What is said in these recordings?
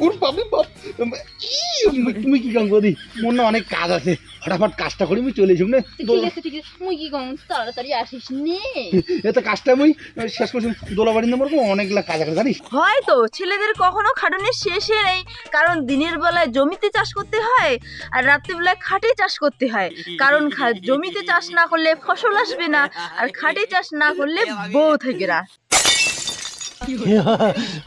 ওর বাবা বাপ তুমি কি কাম করি মোর না অনেক কাজ আছে ফটাফট কাজটা করি আমি চলে যাবো না ঠিক আছে মুই কি কাম তাড়াতাড়ি আসিস নে এত কাজটা আমি শেষ করছি দোলা বাড়ির নাম্বার অনেকগুলা কাজ আছে জানিস হয়তো ছেলেদের কখনো খাটুনির শেষে নেই, কারণ দিনের বেলায় জমিতে চাষ করতে হয় আর রাত্রিবেলায় খাটে চাষ করতে হয়, কারণ জমিতে চাষ না করলে ফসল আসবে না আর খাটে চাষ না করলে বউ থাকে না।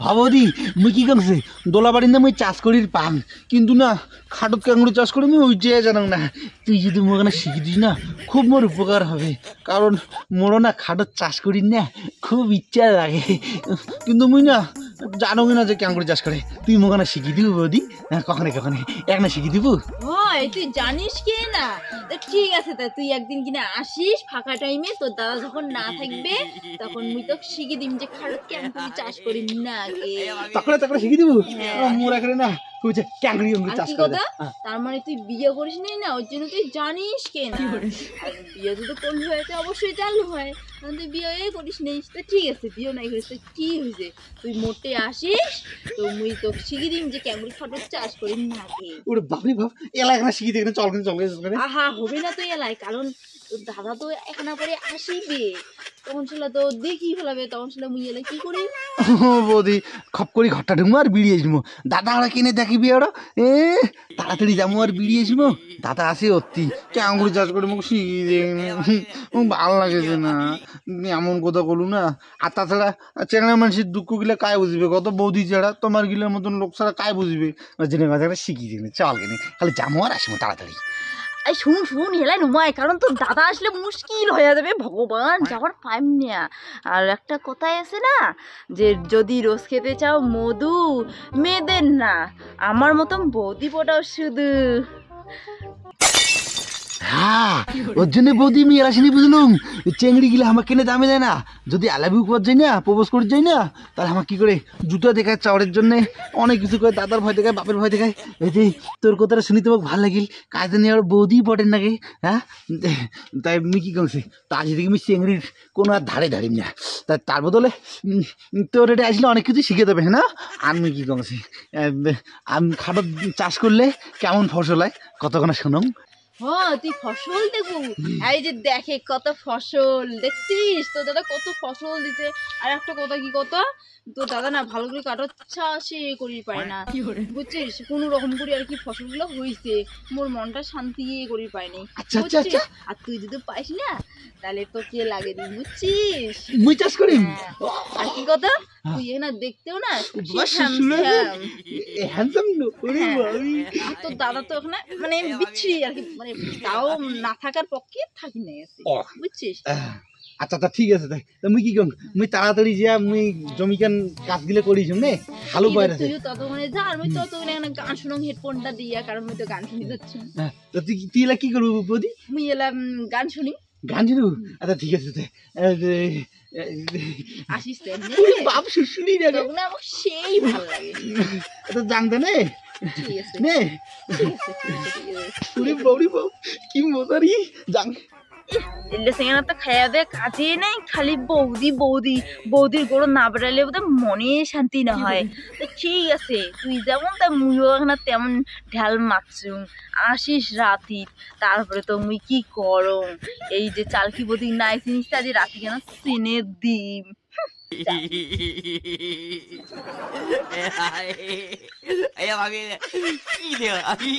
হাবদি মুই কি কামছে দোলা বাড়ির নাম ওই চাষ করির পান কিন্তু না খাটত কাঙ্গুড়ি চাষ করি আমি ওই যে জানো না তুই যদি মোর এখানে শিখে দিস না খুব মোর উপকার হবে, কারণ মোরও না খাটত চাষ করি না খুব ইচ্ছা লাগে কিন্তু মুই না জানো না যে কাঙ্গুড়ি চাষ করে তুই মোর এখানে শিখিয়ে দিব বৌদি কখনে কখনে একটা শিখিয়ে দিব। হয় তুই জানিস কে না, ঠিক আছে তা তুই একদিন কিনা আসিস ফাঁকা টাইমে, তোর দাদা যখন না থাকবে তখন মুই তো শিখিয়ে দিম যে খাটত কেমন করে চাষ করি না আগে তখন শিখিয়ে দিব মোর এখানে না তার মানে তুই বিয়ে করিস নি না ওর জন্য তুই জানিস কে না, আর বিয়ে যদি করলে হয় অবশ্যই চালু হয়, তুই বিয়ে করিস নি তো ঠিক আছে বিয়ে নাই করিস তো কি হয়েছে তুই মোটে আসিস তো মুই তো শিখিয়ে দিম যে কেমন খাটত চাষ করি না আগে। ওরে বাপরে বাপ এলাকা শিখিয়ে দেখে চল আহা হবে না তুই এলাই, কারণ তোর দাদা তো এখানে পরে আসিবে তখন ছিল তো দেখি ফেলাবে তখন ছিল মুই এলে কি করি বৌদি খপ করি ঘরটা ঢুকবো আর বেরিয়ে আসবো দাদা ওরা কিনে দেখিবি ওরা তাড়াতাড়ি যাবো আর বেরিয়ে আসবো দাদা আসে অতি কেমন করে চাষ করে মুখ শিখিয়ে দে ভালো লাগেছে না এমন কথা বলু না, আর তাছাড়া চেংড়া মানুষের দুঃখ গিলা কায় বুঝবে কত বৌদি ছাড়া তোমার গিলার মতন লোক ছাড়া কায় বুঝবে জেনে কথা শিখিয়ে দিবে চল কিনে খালি যাবো আর আসবো তাড়াতাড়ি। এই শুন হেলাই নয়, কারণ তোর দাদা আসলে মুশকিল হয়ে যাবে ভগবান যাওয়ার পাইম না। আর একটা কথাই আছে না যে যদি রোজ খেতে চাও মধু মেয়েদের না আমার মতন বৌদি পটাও শুধু। হ্যাঁ ওর জন্য বৌদি আমি এরাসিনি বুঝলুম চেংড়ি গিলা আমাকে কিনে দামে দেয় না, যদি আলাবি উপর যাই না প্রপোজ করে যাই না তাহলে আমার কি করে জুতো দেখায় চাওয়ারের জন্য অনেক কিছু করে দাদার ভয় দেখায় বাপের ভয় দেখায়। এই যে তোর কথাটা শুনি তোমাকে ভালো লাগিল কাজে নিয়ে আর বৌদি পটেন নাকি হ্যাঁ তাই আমি কি করছি তা আজ থেকে আমি চেংড়ির কোনো আর ধারে ধারিম না তার বদলে তোর এটা আসলে অনেক কিছু শিখে দেবে হ্যাঁ না। আমি কি করছি আমি খাটত চাষ করলে কেমন ফসল হয় কতক্ষণ শুনুন। হ্যাঁ তুই ফসল দেখবো এই যে দেখে কত ফসল দেখছিস তোর দাদা কত ফসল দিতে, আর একটা কথা কি কথা তোর দাদা না ভালো করে কাটার চাষে করি পায় না বুঝছিস কোনো রকম করে আর কি ফসল গুলো হয়েছে মোর মনটা শান্তি করি পায়নি আর তুই যদি পাইস না তাহলে তো কে লাগে দিন বুঝছিস মুই চাষ করি আর কি কথা তুই না দেখতেও না তোর দাদা তো ওখানে মানে বিচ্ছিরি আর কি মানে তাও না থাকার পক্ষে থাকি না বুঝছিস। আচ্ছা আচ্ছা ঠিক আছে তাই মুই কি কম মুই তাড়াতাড়ি যা মুই জমিকান কাজগুলো করিস নে ভালো বাইরে তুই ততক্ষণে যা আর মুই ততক্ষণে গান শুনং হেডফোনটা দিয়া কারণ মুই তো গান শুনি যাচ্ছি। হ্যাঁ তো তুই এলা কি করবি বৌদি? মুই এলাম গান শুনি। গান শুনি আচ্ছা ঠিক আছে তাই আসিস বাপ শুনি রে তখন আমার সেই ভালো লাগে তো জানতে নে ঠিক আছে নে পুরি বৌরি বউ কি মজারি জান তো খাইয়া দে কাজে নেই খালি বৌদি বৌদি বৌদির গোড় না বেড়ালে বোধহয় মনে শান্তি না হয়। তো ঠিক আছে তুই যেমন তাই মুইও না তেমন ঢাল মারছুম আসিস রাতি তারপরে তো মুই কি করম এই যে চালকি বৌদি নাই চিনিস আজ রাতি কেন চিনে দিম কি